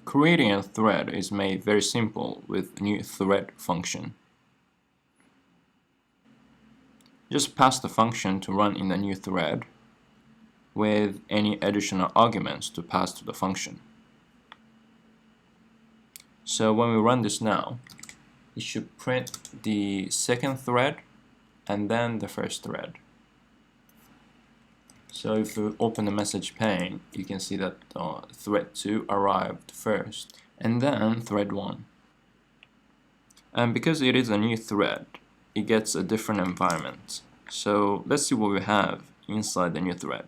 Creating a thread is made very simple with new thread function. Just pass the function to run in the new thread with any additional arguments to pass to the function. So when we run this now, it should print the second thread and then the first thread. So if you open the message pane, you can see that thread 2 arrived first and then thread 1. And because it is a new thread, it gets a different environment. So let's see what we have inside the new thread.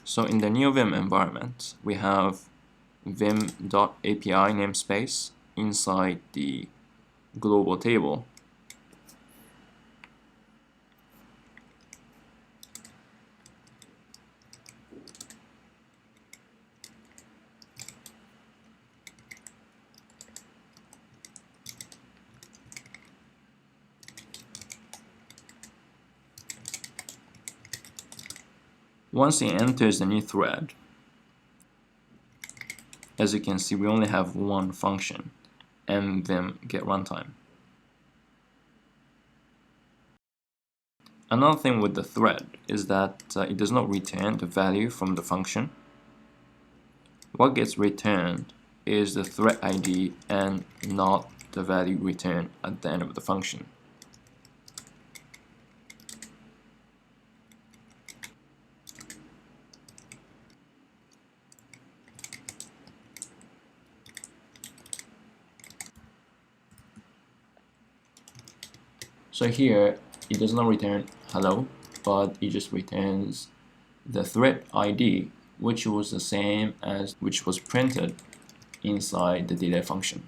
So in the Neovim environment, we have vim.api namespace inside the global table. Once it enters the new thread, as you can see, we only have one function, and vim get runtime. Another thing with the thread is that it does not return the value from the function. What gets returned is the thread ID and not the value returned at the end of the function. So here, it does not return hello, but it just returns the thread ID, which was the same as which was printed inside the delay function.